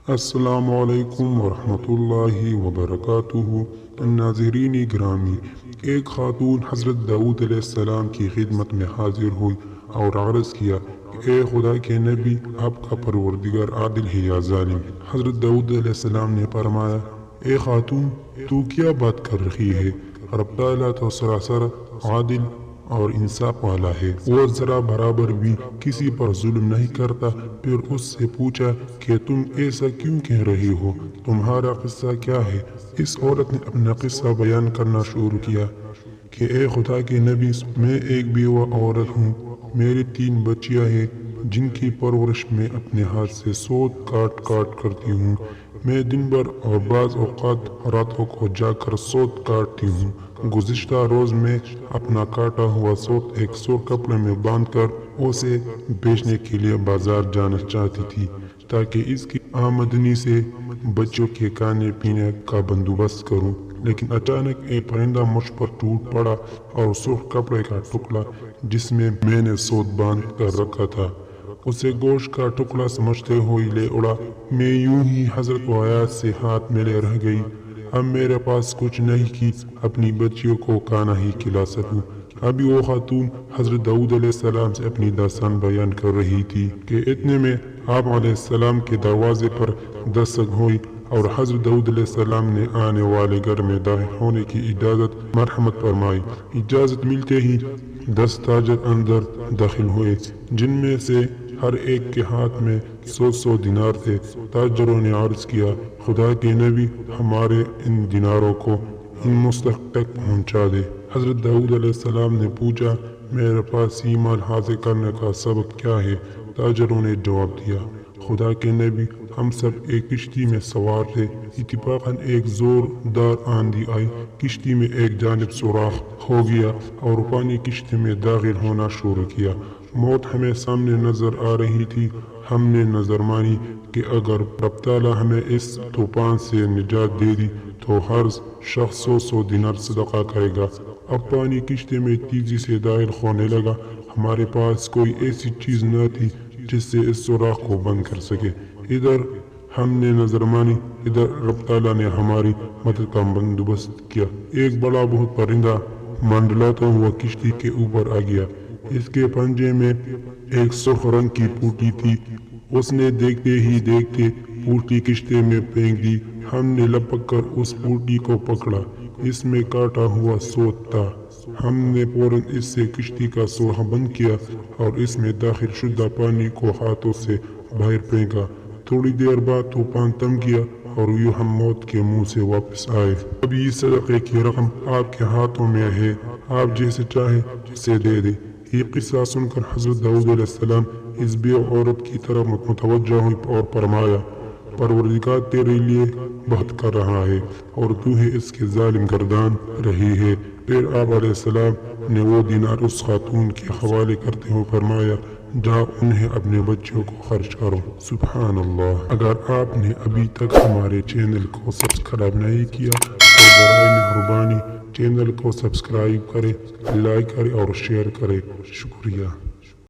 السلام علیکم ورحمۃ اللہ وبرکاتہ۔ ناظرین گرامی، ایک خاتون حضرت داؤد علیہ السلام کی خدمت میں حاضر ہوئی اور عرض کیا کہ اے خدا کے نبی، آپ کا پروردگار عادل ہے یا ظالم؟ حضرت داؤد علیہ السلام نے فرمایا، اے خاتون، تو کیا بات کر رہی ہے؟ رب تعالیٰ تو سراسر عادل اور انصاف والا ہے، وہ ذرا برابر بھی کسی پر ظلم نہیں کرتا۔ پھر اس سے پوچھا کہ تم ایسا کیوں کہہ رہی ہو؟ تمہارا قصہ کیا ہے؟ اس عورت نے اپنا قصہ بیان کرنا شروع کیا کہ اے خدا کے نبی، میں ایک بیوہ عورت ہوں، میری 3 بچیاں ہیں جن کی پرورش میں اپنے ہاتھ سے سوت کاٹ کرتی ہوں۔ میں دن بھر اور بعض اوقات راتوں کو جا کر سوت کاٹتی ہوں۔ گزشتہ روز میں اپنا کاٹا ہوا سوت ایک سور کپڑے میں باندھ کر اسے بیچنے کے لیے بازار جانا چاہتی تھی تاکہ اس کی آمدنی سے بچوں کے کھانے پینے کا بندوبست کروں، لیکن اچانک ایک پرندہ مجھ پر ٹوٹ پڑا اور سرخ کپڑے کا ٹکڑا جس میں میں نے سوت باندھ کر رکھا تھا اسے گوشت کا ٹکڑا سمجھتے ہوئے لے اڑا۔ میں یوں ہی حضرت و آیات سے ہاتھ ملے رہ گئی۔ اب میرے پاس کچھ نہیں کہ اپنی بچیوں کو کھانا ہی کھلا سکوں۔ ابھی وہ خاتون حضرت داؤد علیہ السلام سے اپنی داستان بیان کر رہی تھی کہ اتنے میں آپ علیہ السلام کے دروازے پر دستک ہوئی اور حضرت داؤد علیہ السلام نے آنے والے گھر میں داخل ہونے کی اجازت مرحمت فرمائی۔ اجازت ملتے ہی 10 تاجر اندر داخل ہوئے، جن میں سے ہر ایک کے ہاتھ میں 100 دینار تھے۔ تاجروں نے عرض کیا، خدا کے نبی، ہمارے ان دیناروں کو ان مستحق تک پہنچا دے۔ حضرت داؤد علیہ السلام نے پوچھا، میرے پاس یہ مال حاصل کرنے کا سبب کیا ہے؟ تاجروں نے جواب دیا، خدا کے نبی، ہم سب ایک کشتی میں سوار تھے، اتفاقاً ایک زوردار آندھی آئی، کشتی میں ایک جانب سوراخ ہو گیا اور پانی کشتی میں داخل ہونا شروع کیا۔ موت ہمیں سامنے نظر آ رہی تھی۔ ہم نے نظر مانی کہ اگر رب تعالیٰ ہمیں اس طوفان سے نجات دے دی تو ہر شخص 100 دینار صدقہ کرے گا۔ اب پانی کشتی میں تیزی سے داخل ہونے لگا۔ ہمارے پاس کوئی ایسی چیز نہ تھی جس سے اس سوراخ کو بند کر سکے۔ ادھر ہم نے نظر مانی، ادھر رب تعالیٰ نے ہماری مدد کا بندوبست کیا۔ ایک بڑا بہت پرندہ منڈلاتا ہوا کشتی کے اوپر آ گیا۔ اس کے پنجے میں ایک سرخ رنگ کی پوٹی تھی۔ اس نے دیکھتے ہی دیکھتے پوٹی کشتی میں پھینک دی۔ ہم نے لپک کر اس پوٹی کو پکڑا، اس میں کاٹا ہوا سوت تھا۔ ہم نے فوراً اس سے کشتی کا سوراخ بند کیا اور اس میں داخل شدہ پانی کو ہاتھوں سے باہر پھینکا۔ تھوڑی دیر بعد طوفان تھم گیا اور یوں ہم موت کے منہ سے واپس آئے۔ اب یہ صدقے کی رقم آپ کے ہاتھوں میں ہے، آپ جیسے چاہیں اسے دے دیں۔ یہ قصہ سن کر حضرت داؤد علیہ السلام اس بیوہ عورت کی طرف متوجہ ہوئی اور فرمایا، پروردگار تیرے لیے بہت کر رہا ہے اور تو ہی اس کے ظالم گردان رہی ہے۔ پھر آپ علیہ السلام نے وہ دینار اس خاتون کے حوالے کرتے ہوئے فرمایا، جاؤ انہیں اپنے بچوں کو خرچ کرو۔ سبحان اللہ۔ اگر آپ نے ابھی تک ہمارے چینل کو سبسکرائب نہیں کیا تو برائے مہربانی چینل کو سبسکرائب کریں، لائک کریں اور شیئر کریں۔ شکریہ۔